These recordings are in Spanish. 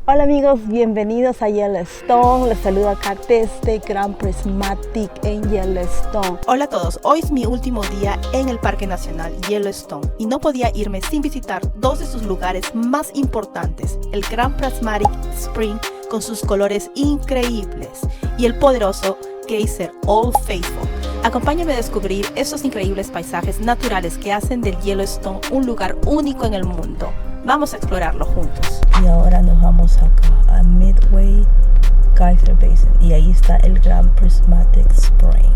Hola amigos, bienvenidos a Yellowstone. Les saludo acá desde Grand Prismatic en Yellowstone. Hola a todos, hoy es mi último día en el Parque Nacional Yellowstone y no podía irme sin visitar dos de sus lugares más importantes, el Grand Prismatic Spring con sus colores increíbles y el poderoso geyser Old Faithful. Acompáñame a descubrir esos increíbles paisajes naturales que hacen del Yellowstone un lugar único en el mundo. Vamos a explorarlo juntos. Y ahora nos vamos acá a Midway Geyser Basin y ahí está el Grand Prismatic Spring.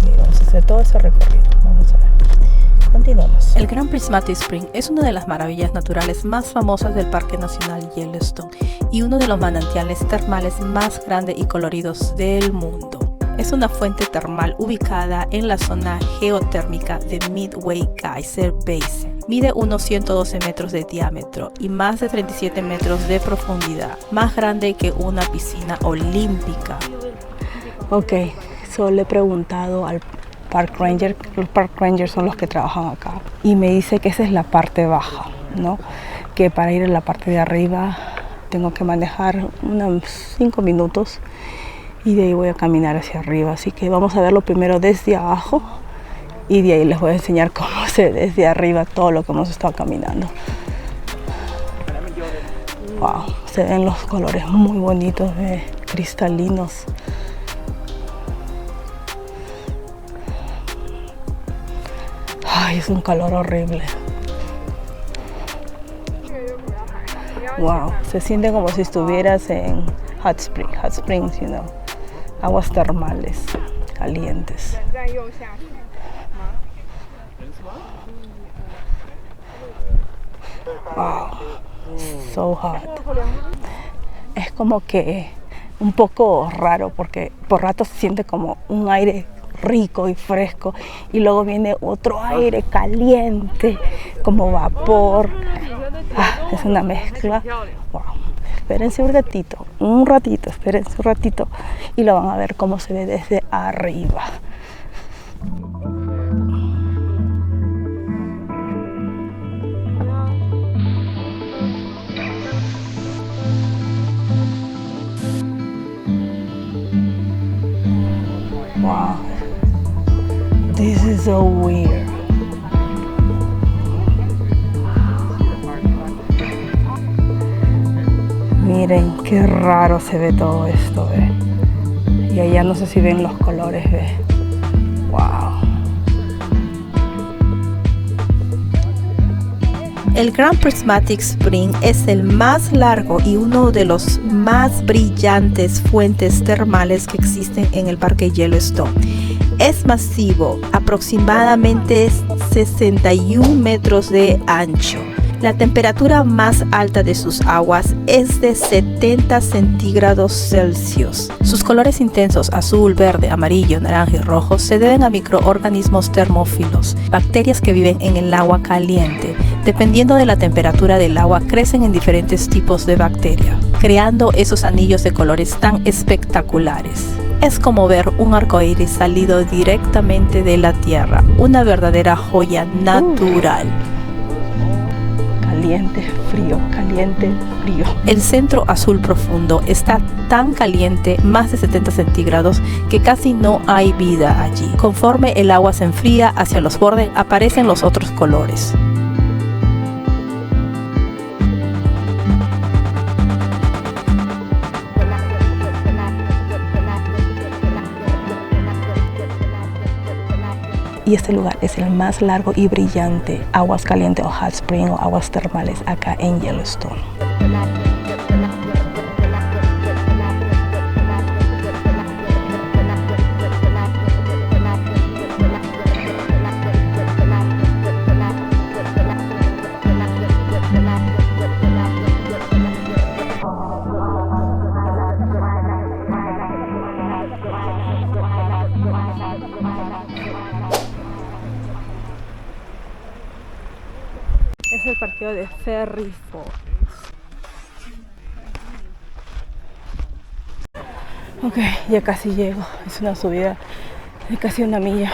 Y vamos a hacer todo ese recorrido. Vamos a ver. Continuamos. El Grand Prismatic Spring es una de las maravillas naturales más famosas del Parque Nacional Yellowstone y uno de los manantiales termales más grandes y coloridos del mundo. Es una fuente termal ubicada en la zona geotérmica de Midway Geyser Basin. Mide unos 112 metros de diámetro y más de 37 metros de profundidad, más grande que una piscina olímpica. Ok, solo le he preguntado al Park Ranger, los Park Rangers son los que trabajan acá, y me dice que esa es la parte baja, ¿no? Que para ir a la parte de arriba tengo que manejar unos 5 minutos y de ahí voy a caminar hacia arriba, así que vamos a verlo primero desde abajo y de ahí les voy a enseñar cómo se ve desde arriba todo lo que hemos estado caminando. Wow, se ven los colores muy bonitos, cristalinos. Ay, es un calor horrible. Wow, se siente como si estuvieras en hot springs, you know, aguas termales calientes. Wow, so hot. Es como que un poco raro porque por rato se siente como un aire rico y fresco y luego viene otro aire caliente como vapor. Es una mezcla. Wow. Espérense un ratito, espérense un ratito y lo van a ver cómo se ve desde arriba. Wow, this is so weird. Miren qué raro se ve todo esto, ¿ve? Y allá no sé si ven los colores, ¿ve? Wow. El Grand Prismatic Spring es el más largo y uno de los más brillantes fuentes termales que existen en el Parque Yellowstone. Es masivo, aproximadamente 61 metros de ancho. La temperatura más alta de sus aguas es de 70 centígrados Celsius. Sus colores intensos azul, verde, amarillo, naranja y rojo se deben a microorganismos termófilos, bacterias que viven en el agua caliente. Dependiendo de la temperatura del agua, crecen en diferentes tipos de bacterias, creando esos anillos de colores tan espectaculares. Es como ver un arcoíris salido directamente de la tierra, una verdadera joya natural. Caliente, frío. El centro azul profundo está tan caliente, más de 70 centígrados, que casi no hay vida allí. Conforme el agua se enfría hacia los bordes, aparecen los otros colores. Y este lugar es el más largo y brillante aguas calientes o hot spring o aguas termales acá en Yellowstone. Es el parqueo de Ferry Falls. Ok, ya casi llego. Es una subida de casi 1 milla.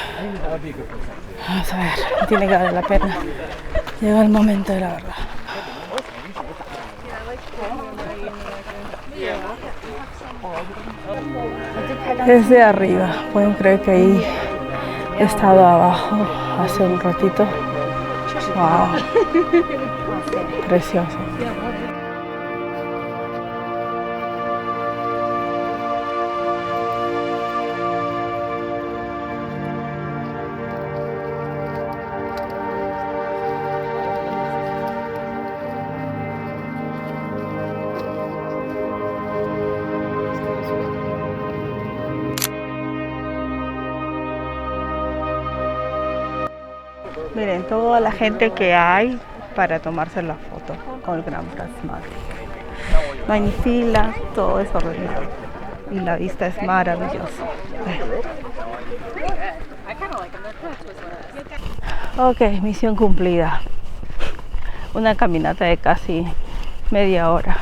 Vamos a ver, tiene que valer la pena. Llega el momento de la verdad. Desde arriba, pueden creer que ahí he estado abajo hace un ratito. Wow, precioso. Miren toda la gente que hay para tomarse la foto con el Gran Prismatic. No hay ni fila, todo es organizado y la vista es maravillosa. Ok, misión cumplida. Una caminata de casi media hora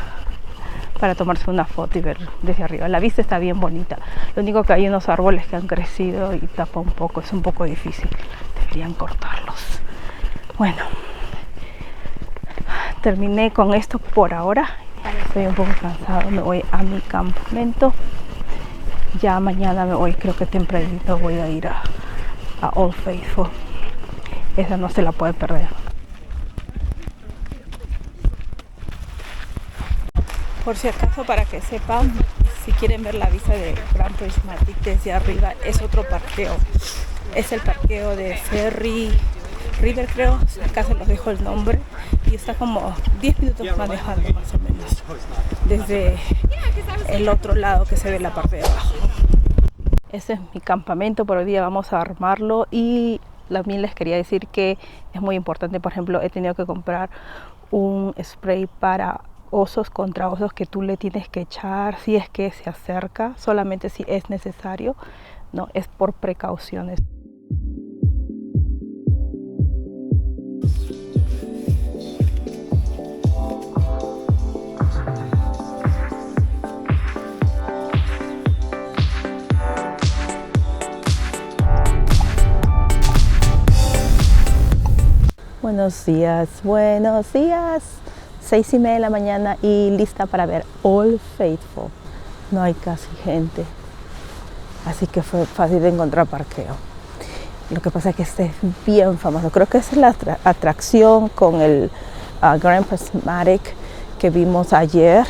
para tomarse una foto y ver desde arriba. La vista está bien bonita. Lo único que hay unos árboles que han crecido y tapa un poco, es un poco difícil. Deberían cortarlos. Bueno, terminé con esto por ahora. Estoy un poco cansado, me voy a mi campamento. Ya mañana me voy, creo que tempranito voy a ir a Old Faithful. Esa no se la puede perder. Por si acaso, para que sepan, si quieren ver la vista de Gran Prismatic desde arriba, es otro parqueo. Es el parqueo de Ferry River, creo. Acá se los dejo el nombre. Y está como 10 minutos manejando más o menos. Desde el otro lado que se ve la parte de abajo. Este es mi campamento, por hoy día vamos a armarlo. Y también les quería decir que es muy importante, por ejemplo, he tenido que comprar un spray para osos, contra osos, que tú le tienes que echar si es que se acerca, solamente si es necesario, no es por precauciones. Buenos días, buenos días. 6:30 de la mañana y lista para ver Old Faithful. No hay casi gente, así que fue fácil de encontrar parqueo. Lo que pasa es que este es bien famoso. Creo que esa es la atracción con el Grand Prismatic que vimos ayer.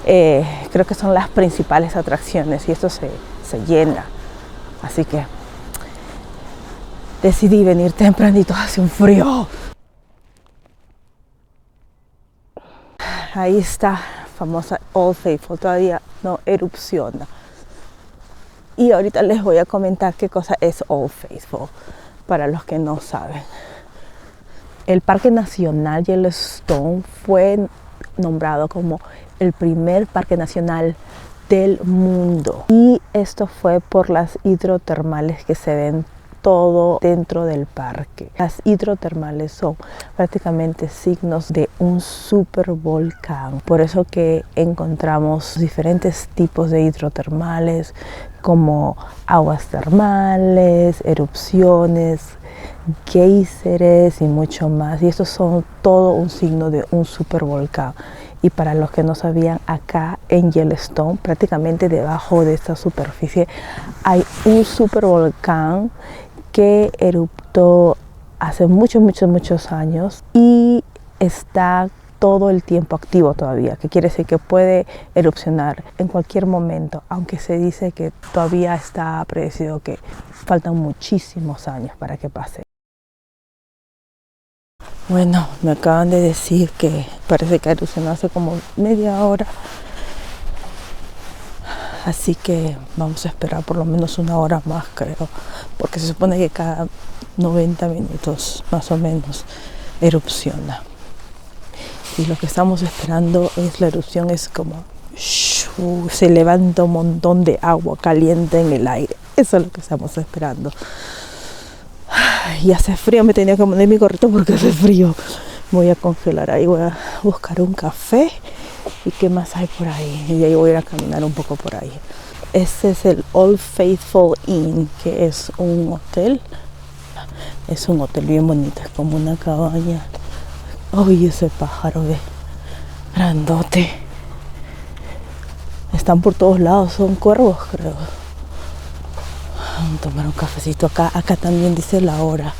Creo que son las principales atracciones y esto se llena. Así que decidí venir tempranito, hace un frío. Ahí está, famosa Old Faithful, todavía no erupciona. Y ahorita les voy a comentar qué cosa es Old Faithful, para los que no saben. El Parque Nacional Yellowstone fue nombrado como el primer parque nacional del mundo. Y esto fue por las hidrotermales que se ven todo dentro del parque. Las hidrotermales son prácticamente signos de un supervolcán. Por eso que encontramos diferentes tipos de hidrotermales, como aguas termales, erupciones, géiseres y mucho más. Y estos son todo un signo de un supervolcán. Y para los que no sabían, acá en Yellowstone, prácticamente debajo de esta superficie, hay un supervolcán que eruptó hace muchos años y está todo el tiempo activo todavía, que quiere decir que puede erupcionar en cualquier momento, aunque se dice que todavía está predecido que faltan muchísimos años para que pase. Bueno, me acaban de decir que parece que erupcionó hace como media hora. Así que vamos a esperar por lo menos una hora más, creo, porque se supone que cada 90 minutos más o menos erupciona. Y lo que estamos esperando es la erupción, es como se levanta un montón de agua caliente en el aire. Eso es lo que estamos esperando. Y hace frío, me tenía que poner mi gorrito porque hace frío. Me voy a congelar ahí, voy a buscar un café. ¿Y qué más hay por ahí? Y ahí voy a ir a caminar un poco por ahí. Este es el Old Faithful Inn, que es un hotel. Es un hotel bien bonito, es como una cabaña. ¡Ay, ese pájaro, ve! Grandote. Están por todos lados, son cuervos, creo. Vamos a tomar un cafecito acá. Acá también dice la hora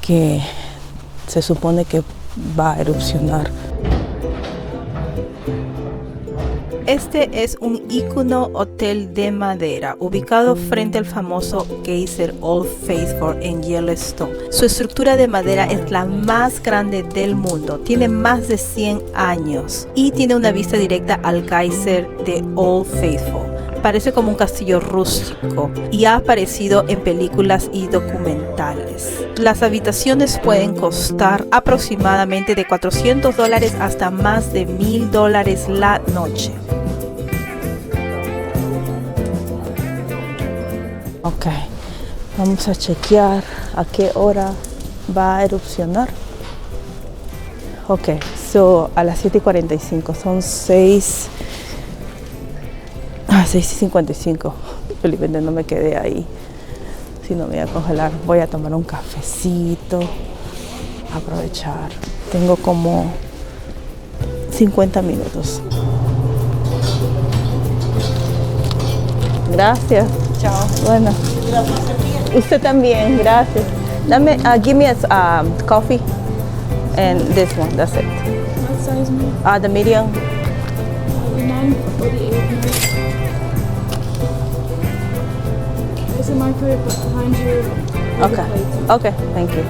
que se supone que va a erupcionar. Este es un ícono hotel de madera ubicado frente al famoso geyser Old Faithful en Yellowstone. Su estructura de madera es la más grande del mundo, tiene más de 100 años y tiene una vista directa al geyser de Old Faithful. Parece como un castillo rústico y ha aparecido en películas y documentales. Las habitaciones pueden costar aproximadamente de $400 hasta más de $1000 la noche. Ok, vamos a chequear a qué hora va a erupcionar. Ok, a las 7:45, son 6:55. Felizmente no me quedé ahí, si no me voy a congelar. Voy a tomar un cafecito, aprovechar. Tengo como 50 minutos. Gracias. Chao. Bueno. Usted también, gracias. Dame, give me a coffee and this one, that's it. What size meal? The medium. The 9 or the 8? There's a microwave behind you. Okay. Okay, thank you.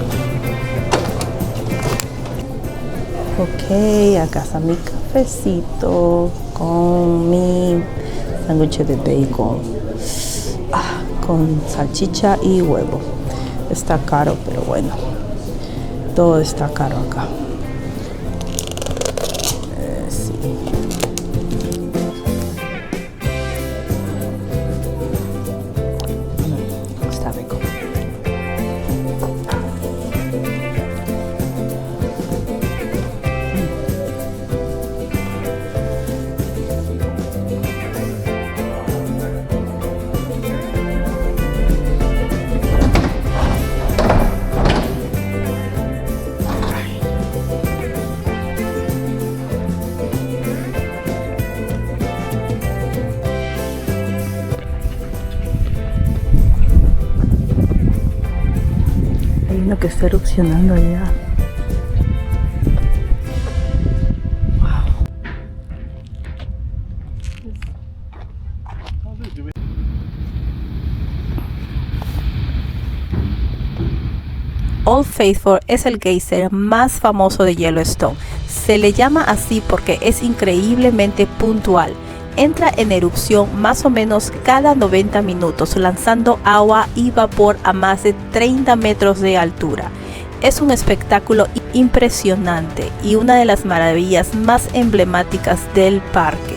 Ok, acá está mi cafecito con mi sándwich de bacon. Con salchicha y huevo. Está caro, pero bueno, todo está caro acá. Sí. Está rico. Lo que está erupcionando allá. Old Faithful es el geyser más famoso de Yellowstone. Se le llama así porque es increíblemente puntual. Entra en erupción más o menos cada 90 minutos, lanzando agua y vapor a más de 30 metros de altura. Es un espectáculo impresionante y una de las maravillas más emblemáticas del parque.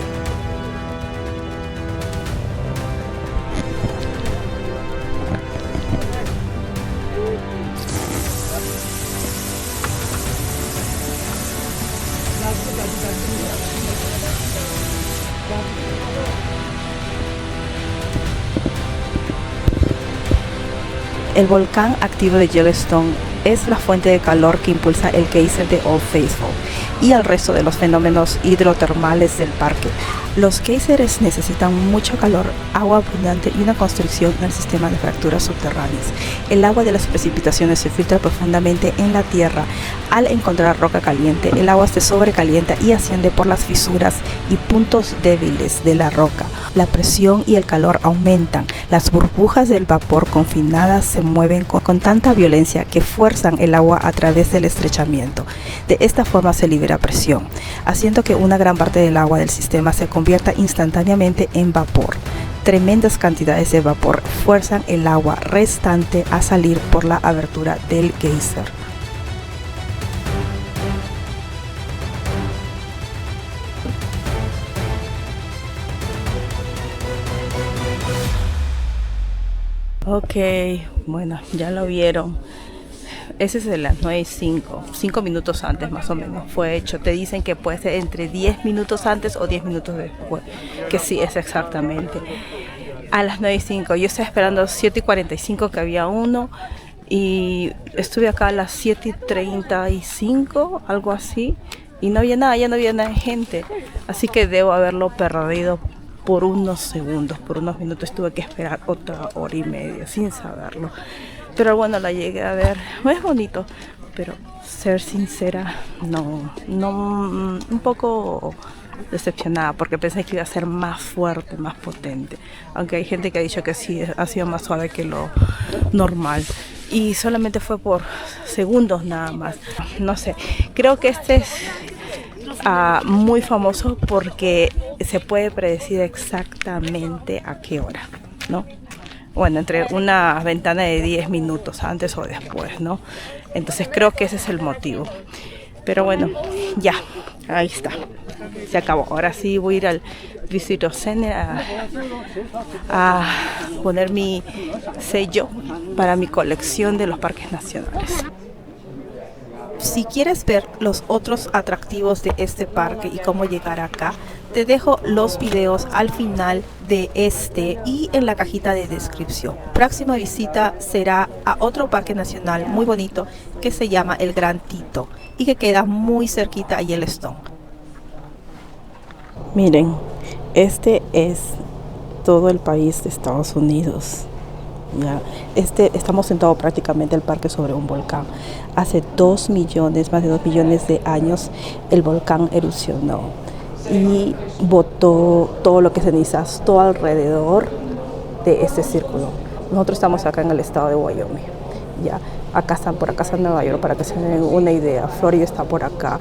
El volcán activo de Yellowstone es la fuente de calor que impulsa el geyser de Old Faithful y el resto de los fenómenos hidrotermales del parque. Los géiseres necesitan mucho calor, agua abundante y una constricción en el sistema de fracturas subterráneas. El agua de las precipitaciones se filtra profundamente en la tierra. Al encontrar roca caliente, el agua se sobrecalienta y asciende por las fisuras y puntos débiles de la roca. La presión y el calor aumentan. Las burbujas del vapor confinadas se mueven con tanta violencia que fuerzan el agua a través del estrechamiento. De esta forma se libera presión, haciendo que una gran parte del agua del sistema se convierta instantáneamente en vapor. Tremendas cantidades de vapor fuerzan el agua restante a salir por la abertura del geyser. Ok, bueno, ya lo vieron. Ese es de las 9:05, 5 minutos antes más o menos fue hecho. Te dicen que puede ser entre 10 minutos antes o 10 minutos después, que sí es exactamente. A las 9:05, yo estaba esperando a las 7:45 que había uno y estuve acá a las 7:35, algo así. y no había nada, ya no había nada de gente, así que debo haberlo perdido por unos segundos, por unos minutos. Tuve que esperar otra hora y media sin saberlo, pero bueno, la llegué a ver. Es bonito, pero ser sincera, no, un poco decepcionada porque pensé que iba a ser más fuerte, más potente, aunque hay gente que ha dicho que sí, ha sido más suave que lo normal, y solamente fue por segundos nada más. No sé, creo que este es muy famoso porque se puede predecir exactamente a qué hora, ¿no? Bueno, entre una ventana de 10 minutos, antes o después, ¿no? Entonces creo que ese es el motivo. Pero bueno, ya, ahí está. Se acabó. Ahora sí voy a ir al Visitor Center a poner mi sello para mi colección de los parques nacionales. Si quieres ver los otros atractivos de este parque y cómo llegar acá, te dejo los videos al final de este y en la cajita de descripción. Próxima visita será a otro parque nacional muy bonito que se llama el Gran Tito y que queda muy cerquita a Yellowstone. Miren, este es todo el país de Estados Unidos. Ya, estamos sentados prácticamente el parque sobre un volcán. Hace más de 2 millones de años el volcán erupcionó y botó todo lo que es cenizas, todo alrededor de este círculo. Nosotros estamos acá en el estado de Wyoming. Ya, por acá está Nueva York, para que se den una idea. Florida está por acá.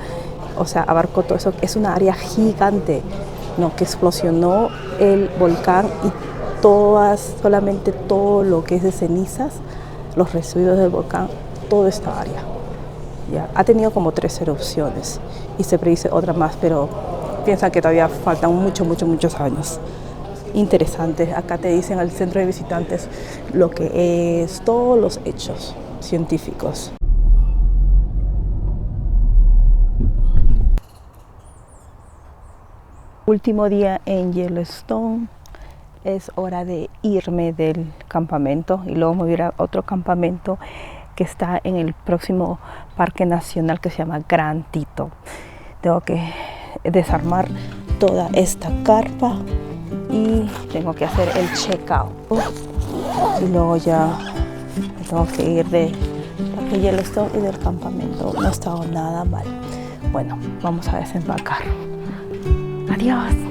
O sea, abarcó todo eso. Es una área gigante, ¿no?, que explosionó el volcán y solamente todo lo que es de cenizas, los residuos del volcán, toda esta área. Ya, ha tenido como 3 erupciones y se predice otra más, pero piensa que todavía faltan muchos años. Interesante, acá te dicen al centro de visitantes lo que es todos los hechos científicos. Último día en Yellowstone. Es hora de irme del campamento y luego me voy a ir a otro campamento que está en el próximo parque nacional que se llama Gran Tito. Tengo que desarmar toda esta carpa y tengo que hacer el check-out. Y luego ya me tengo que ir de parque Yellowstone y del campamento. No ha estado nada mal. Bueno, vamos a desembarcar. Adiós.